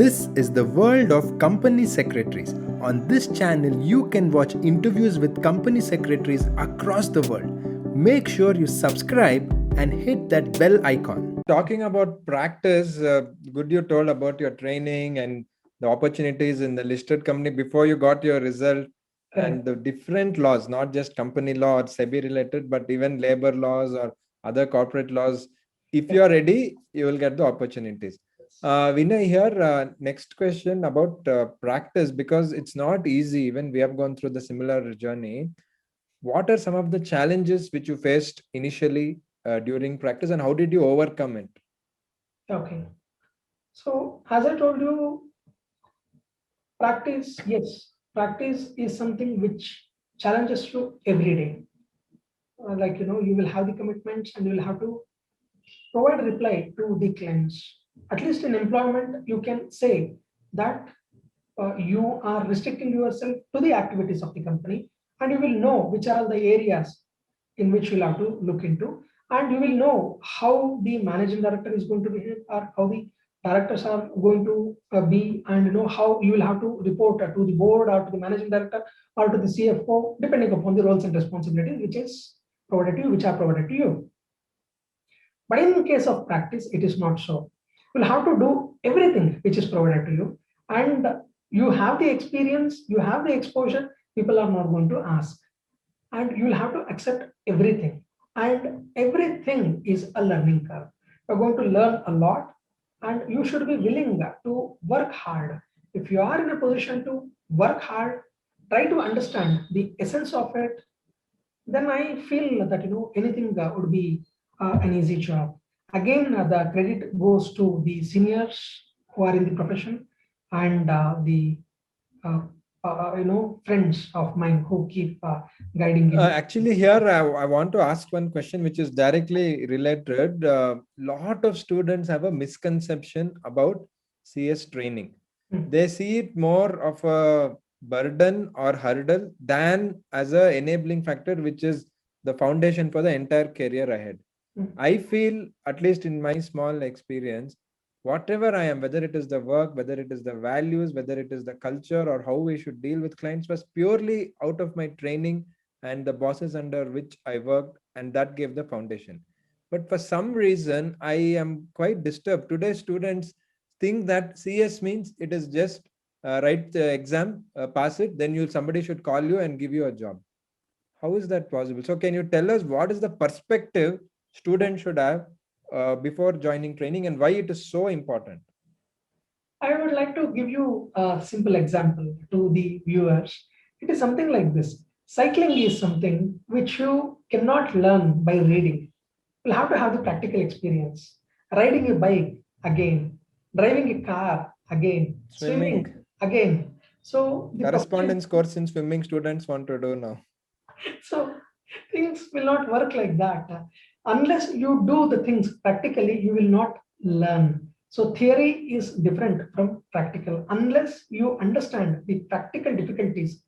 This is the world of company secretaries. On this channel, you can watch interviews with company secretaries across the world. Make sure you subscribe and hit that bell icon. Talking about practice, good you told about your training and the opportunities in the listed company before you got your result and the different laws, not just company law or SEBI related, but even labor laws or other corporate laws. If you are ready, you will get the opportunities. Vinay here, next question about practice, because it's not easy. Even we have gone through the similar journey. What are some of the challenges which you faced initially during practice, and how did you overcome it? Okay. So as I told you, yes, practice is something which challenges you every day. You will have the commitments and you will have to provide a reply to the clients. At least in employment, you can say that you are restricting yourself to the activities of the company, and you will know which are the areas in which you'll have to look into, and you will know how the managing director is going to behave or how the directors are going to be, and you know how you will have to report to the board or to the managing director or to the CFO, depending upon the roles and responsibilities which are provided to you. But in case of practice, it is not so. You'll have to do everything which is provided to you, and you have the experience, you have the exposure, people are not going to ask. And you'll have to accept everything. And everything is a learning curve. You're going to learn a lot, and you should be willing to work hard. If you are in a position to work hard, try to understand the essence of it, then I feel that anything would be an easy job. Again, the credit goes to the seniors who are in the profession, and the uh, friends of mine who keep guiding in. Actually, here I want to ask one question which is directly related. Lot of students have a misconception about CS training. They see it more of a burden or hurdle than as a enabling factor, which is the foundation for the entire career ahead. I feel, at least in my small experience, whatever I am, whether it is the work, whether it is the values, whether it is the culture, or how we should deal with clients, was purely out of my training and the bosses under which I worked, and that gave the foundation. But for some reason, I am quite disturbed. Today, students think that CS means it is just write the exam, pass it, then somebody should call you and give you a job. How is that possible? So can you tell us what is the perspective students should have before joining training, and why it is so important? I would like to give you a simple example to the viewers. It is something like this. Cycling is something which you cannot learn by reading. You'll have to have the practical experience. Riding a bike, again. Driving a car, again. Swimming again. So the Correspondence course in swimming students want to do now. So things will not work like that. Unless you do the things practically, you will not learn. So theory is different from practical. Unless you understand the practical difficulties,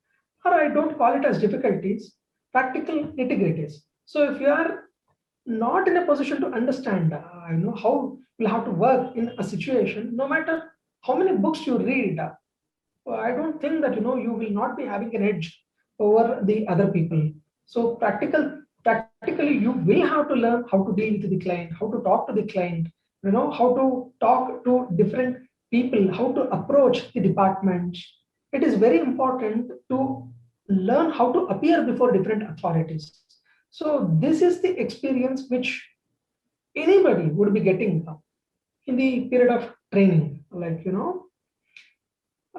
or I don't call it as difficulties, practical nitty-gritties. So if you are not in a position to understand, how you have to work in a situation, no matter how many books you read, I don't think that you will not be having an edge over the other people. So practically you will have to learn how to deal with the client, how to talk to the client, how to talk to different people, how to approach the departments. It is very important to learn how to appear before different authorities. So this is the experience which anybody would be getting in the period of training.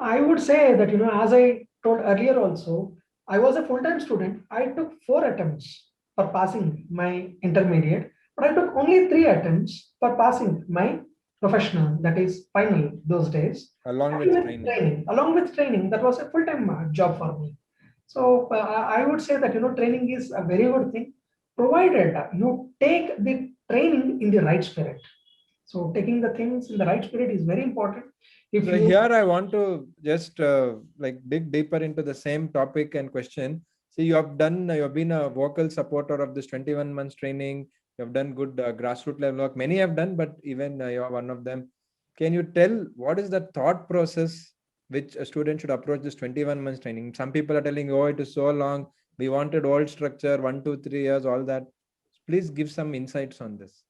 I would say that, as I told earlier also, I was a full-time student. I took 4 attempts for passing my intermediate, but I took only 3 attempts for passing my professional, that is final those days. Along with training. Along with training, that was a full-time job for me. So I would say that, training is a very good thing, provided you take the training in the right spirit. So taking the things in the right spirit is very important. So here I want to just dig deeper into the same topic and question. See, you have been a vocal supporter of this 21 months training. You have done good grassroots level work. Many have done, but even you are one of them. Can you tell what is the thought process which a student should approach this 21 months training? Some people are telling, oh, it is so long. We wanted old structure, 1, 2, 3 years, all that. Please give some insights on this.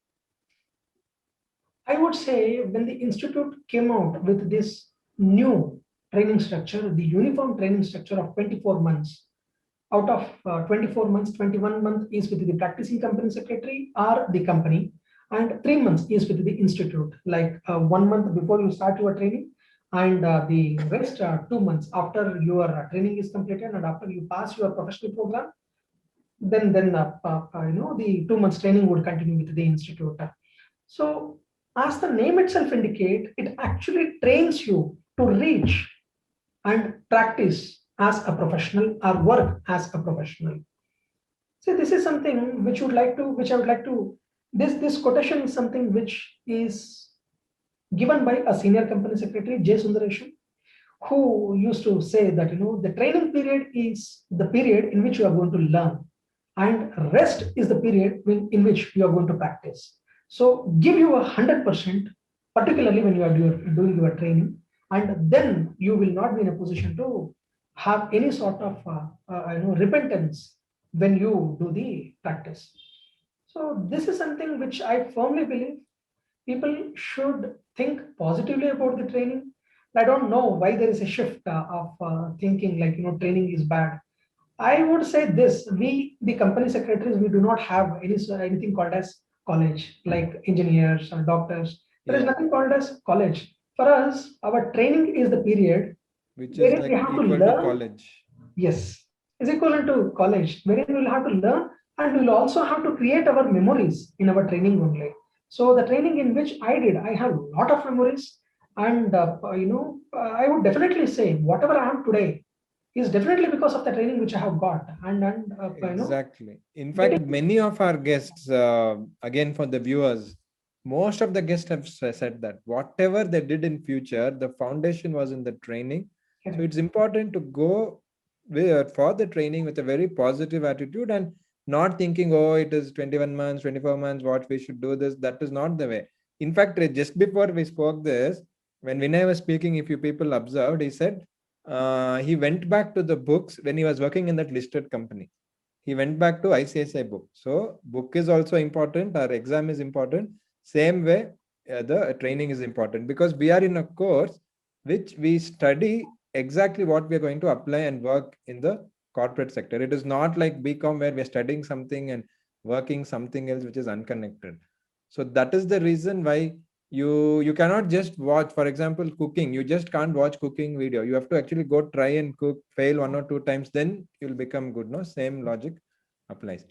I would say when the institute came out with this new training structure, the uniform training structure of 24 months, out of 24 months, 21 months is with the practicing company secretary or the company, and 3 months is with the institute, like 1 month before you start your training, and the rest 2 months after your training is completed and after you pass your professional program, then the 2 months training would continue with the institute. So, as the name itself indicate, it actually trains you to reach and practice as a professional or work as a professional. So this is something which I would like to, this quotation is something which is given by a senior company secretary, J. Sundaresh, who used to say that the training period is the period in which you are going to learn, and rest is the period in which you are going to practice. So give you 100%, particularly when you are doing your training, and then you will not be in a position to have any sort of repentance when you do the practice. So this is something which I firmly believe people should think positively about the training. I don't know why there is a shift of thinking like training is bad. I would say this: we, the company secretaries, we do not have anything called as college, like engineers or doctors. There is Yeah, nothing called as college. For us, our training is the period which is wherein we like have to equal to learn. college. Yes, is equivalent to college, wherein we'll have to learn and we'll also have to create our memories in our training only. So the training in which I did, I have a lot of memories, and I would definitely say whatever I am today is definitely because of the training which I have got, and Exactly. In fact, getting. many of our guests, again for the viewers, most of the guests have said that whatever they did in future, the foundation was in the training. So Correct. it's important to go for the training with a very positive attitude and not thinking, oh, it is 21 months, 24 months, what we should do this. That is not the way. In fact, just before we spoke this, when Vinay was speaking, if you people observed, he said he went back to the books when he was working in that listed company. He went back to ICSI book. So book is also important. Our exam is important. Same way, the training is important because we are in a course which we study exactly what we are going to apply and work in the corporate sector. It is not like BCom where we are studying something and working something else which is unconnected. So that is the reason why you cannot just watch, for example, cooking. You just can't watch cooking video. You have to actually go try and cook, fail 1 or 2 times, then you'll become good. No, same logic applies.